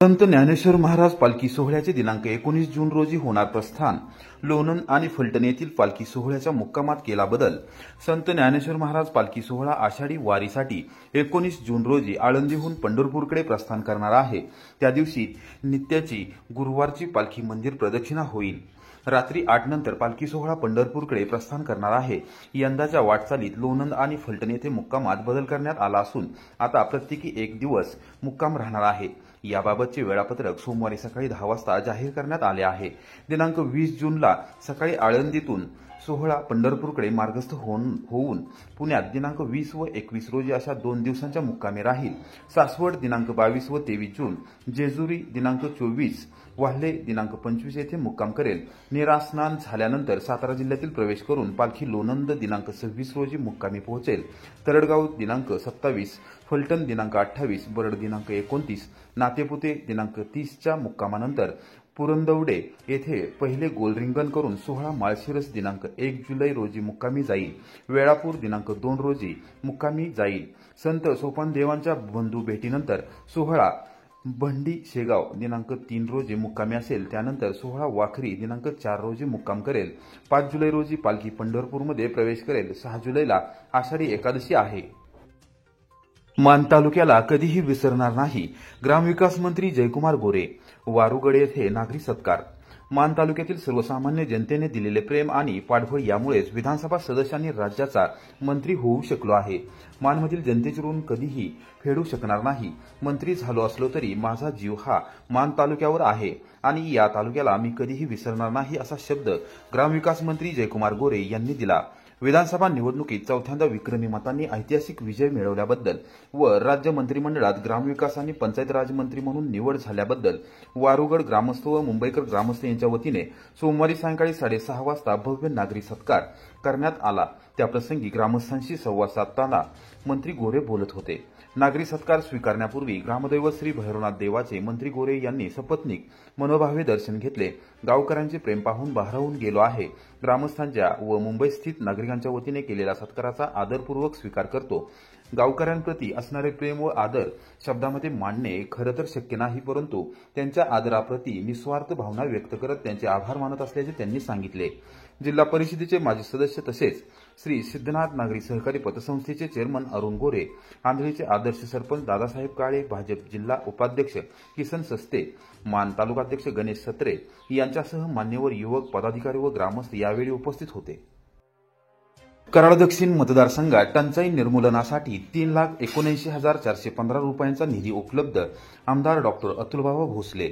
संत ज्ञानेश्वर महाराज पालखी सोहळ्याचे दिनांक 19 जून रोजी होणार प्रस्थान लोणंद आणि फलटण येथील पालखी सोहळ्याच्या मुक्कामात केला बदल। संत ज्ञानेश्वर महाराज पालखी सोहळा आषाढी वारीसाठी 19 जून रोजी आळंदीहून पंढरपूरकडे प्रस्थान करणार आहे। त्या दिवशी नित्याची गुरुवारची पालखी मंदिर प्रदक्षिणा होईल। रात्री 8 नंतर पालखी सोहळा पंढरपूरकडे प्रस्थान करणार आहे। यंदाच्या वाटचालीत लोणंद आणि फलटण येथे मुक्कामात बदल करण्यात आला असून आता प्रत्येकी 1 दिवस मुक्काम राहणार आहे। याबाबतचे वेळापत्रक सोमवारी सकाळी 10 वाजता जाहीर करण्यात आले आहे। दिनांक 20 जूनला सकाळी आळंदीतून सोहळा पंढरपूरकडे मार्गस्थ होऊन पुण्यात दिनांक 20 व 21 रोजी अशा 2 दिवसांच्या मुक्कामी राहील। सासवड दिनांक 22 व 23 जून, जेजुरी दिनांक 24, वाल्हे दिनांक 25 येथे मुक्काम करेल। नीरा स्नान झाल्यानंतर सातारा जिल्ह्यातील प्रवेश करून पालखी लोणंद दिनांक 26 रोजी मुक्कामी पोहोचेल। तरडगाव दिनांक 27, फलटण दिनांक 28, बरड दिनांक 29, नातेपुते दिनांक 30 च्या मुक्कामानंतर पुरंदवडे येथे पहिले गोल रिंगण करून सोहळा माळशिरस दिनांक 1 जुलै रोजी मुक्कामी जाईल। वेळापूर दिनांक 2 रोजी मुक्कामी जाईल। संत सोपानदेवांच्या बंधू भेटीनंतर सोहळा भंडी शेगाव दिनांक 3 रोजी मुक्कामी असेल। त्यानंतर सोहळा वाखरी दिनांक 4 रोजी मुक्काम करेल। 5 जुलै रोजी पालखी पंढरपूरमध्ये प्रवेश करेल। 6 जुलैला आषाढी एकादशी आहे। मान तालुक्याला कधीही विसरणार नाही, ग्रामविकास मंत्री जयकुमार गोरे। वारुगड येथे नागरी सत्कार। मान तालुक्यातील सर्वसामान्य जनतेने दिलेले प्रेम आणि पाठबळ यामुळेच विधानसभा सदस्यांनी राज्याचा मंत्री होऊ शकलो आहे। मानमधील जनतेचे ऋण कधीही फेडू शकणार नाही। मंत्री झालो असलो तरी माझा जीव हा मान तालुक्यावर आहे आणि या तालुक्याला मी कधीही विसरणार नाही असा शब्द ग्रामविकास मंत्री जयकुमार गोरे यांनी दिला। विधानसभा निवडणुकीत चौथ्यांदा विक्रमी मतांनी ऐतिहासिक विजय मिळवल्याबद्दल व राज्य मंत्रिमंडळात ग्रामविकास आणि पंचायत राज मंत्री म्हणून निवड झाल्याबद्दल वारुगड ग्रामस्थ व मुंबईकर ग्रामस्थ यांच्या वतीने सोमवारी सायंकाळी 6:30 वाजता भव्य नागरी सत्कार करण्यात आला। त्याप्रसंगी ग्रामस्थांशी संवाद साधताना मंत्री गोरे बोलत होते। नागरी सत्कार स्वीकारण्यापूर्वी ग्रामदैवत श्री भैरवनाथ देवाचे मंत्री गोरे यांनी सपत्नीक मनोभावे दर्शन घेतले। गावकऱ्यांचे प्रेम पाहून भारावून गेलो आहे। ग्रामस्थांच्या व मुंबई स्थित नागरिकांच्या वतीने केलेल्या सत्काराचा आदरपूर्वक स्वीकार करतो। गावकऱ्यांप्रती असणारे प्रेम व आदर शब्दामध्ये मांडणे खरं तर शक्य नाही, परंतु त्यांच्या आदराप्रती निस्वार्थ भावना व्यक्त करत त्यांचे आभार मानत असल्याचे त्यांनी सांगितले। जिल्हा परिषदेचे माजी सदस्य तसेच श्री सिद्धनाथ नागरी सहकारी पतसंस्थेचे चेअरमन अरुण गोरे, आंधळीचे आदर्श सरपंच दादासाहेब काळे, भाजप जिल्हा उपाध्यक्ष किसन सस्ते, मान तालुकाध्यक्ष गणेश सत्रे यांच्यासह मान्यवर युवक पदाधिकारी व ग्रामस्थ यावेळी उपस्थित होते। कराड दक्षिण मतदारसंघात टंचाई निर्मूलनासाठी 3,79,415 रुपयांचा निधी उपलब्ध, आमदार डॉक्टर अतुलबाबा भोसले।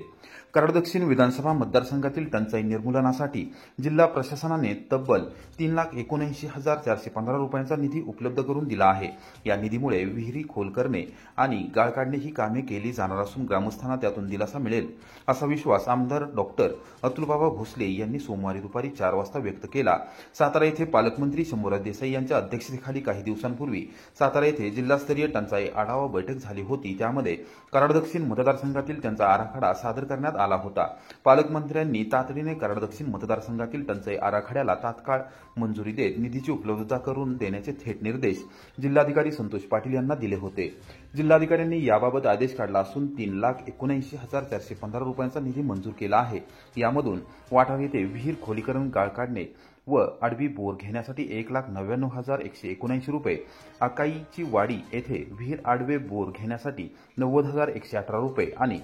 कराड दक्षिण विधानसभा मतदारसंघातील टंचाई निर्मूलनासाठी जिल्हा प्रशासनाने तब्बल 3,79,415 रुपयांचा निधी उपलब्ध करून दिला आहे। या निधीमुळे विहिरी खोल करणे आणि गाळ काढणे ही कामे केली जाणार असून ग्रामस्थांना त्यातून दिलासा मिळेल असा विश्वास आमदार डॉक्टर अतुलबाबा भोसले यांनी सोमवारी दुपारी 4 वाजता व्यक्त केला। सातारा येथे पालकमंत्री शंभूराज देसाई यांच्या अध्यक्षतेखाली काही दिवसांपूर्वी सातारा येथे जिल्हास्तरीय टंचाई आढावा बैठक झाली होती। त्यामध्ये कराड दक्षिण मतदारसंघातील त्यांचा आराखडा सादर करण्यात आला होता। पालकमंत्र्यांनी तातडीने कराड दक्षिण मतदारसंघातील टंचाई आराखड्याला तात्काळ मंजुरी देत निधीची उपलब्धता करून देण्याचे थेट निर्देश जिल्हाधिकारी संतोष पाटील यांना दिले होते। जिल्हाधिकाऱ्यांनी याबाबत आदेश काढला असून 3,79,415 रुपयांचा निधी मंजूर केला आहे। यामधून वाठार येथे विहीर खोलीकरण, गाळ काढणे व आडवी बोर घेण्यासाठी 1,99,179 रुपये, आकाईची वाडी येथे विहीर आडवे बोर घेण्यासाठी 90,118 रुपये आणि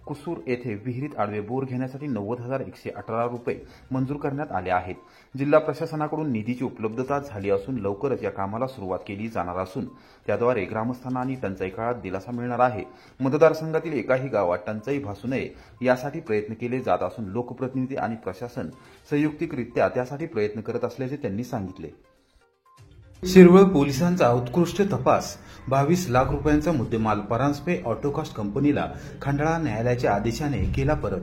कुसूर येथे विहिरीत आडवे बोर घेण्यासाठी 90,118 रुपये मंजूर करण्यात आले आहेत। जिल्हा प्रशासनाकडून निधीची उपलब्धता झाली असून लवकरच या कामाला सुरुवात केली जाणार असून त्याद्वारे ग्रामस्थांना आणि टंचाई काळात दिलासा मिळणार आहे। मतदारसंघातील एकाही गावात टंचाई भासू नये यासाठी प्रयत्न केले जात असून लोकप्रतिनिधी आणि प्रशासन संयुक्तिकरित्या त्यासाठी प्रयत्न करत असल्याचे त्यांनी सांगितले। शिरवळ पोलिसांचा उत्कृष्ट तपास, 22 लाख रुपयांचा मुद्देमाल परांजपे ऑटोकास्ट कंपनीला खंडाळा न्यायालयाच्या आदेशाने केला परत।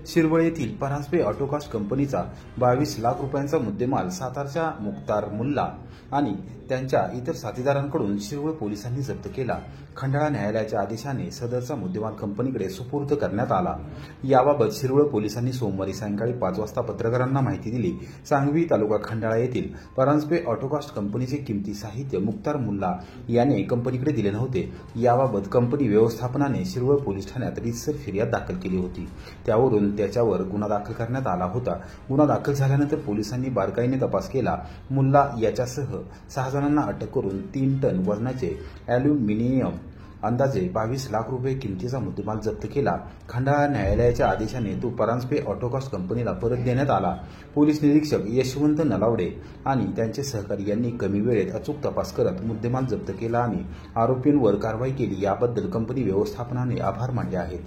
शिरवळ येथील परांजपे ऑटोकास्ट कंपनीचा 22 लाख रुपयांचा मुद्देमाल सातारच्या मुख्तार मुल्ला आणि त्यांच्या इतर साथीदारांकडून शिरवळ पोलिसांनी जप्त केला. खंडाळा न्यायालयाच्या आदेशाने सदरचा मुद्देमाल कंपनीकडे सुपूर्द करण्यात आला. याबाबत शिरवळ पोलिसांनी सोमवारी सायंकाळी 5 वाजता पत्रकारांना माहिती दिली. सांगवी तालुका खंडाळा येथील परांजपे ऑटोकास्ट कंपनीचे किमती साहित्य मुख्तार मुल्ला याने कंपनीकडे दिले नव्हते. याबाबत कंपनी व्यवस्थापनाने शिरवळ पोलीस ठाण्यात रीतसर फिर्याद दाखल केली होती. त्यावरून त्याच्यावर गुन्हा दाखल करण्यात आला होता. गुन्हा दाखल झाल्यानंतर पोलिसांनी बारकाईने तपास केला. मुल्ला याच्यासह 6 जणांना अटक करून 3 टन वजनाचे अॅल्युमिनियम अंदाजे 22 लाख रुपये किमतीचा मुद्देमाल जप्त केला. खंडाळा न्यायालयाच्या आदेशाने तो परांजपे ऑटोकास्ट कंपनीला परत देण्यात आला. पोलीस निरीक्षक यशवंत नलावडे आणि त्यांचे सहकारी यांनी कमी वेळेत अचूक तपास करत मुद्देमाल जप्त केला आणि आरोपींवर कारवाई केली. याबद्दल कंपनी व्यवस्थापनाने आभार मानले आहेत.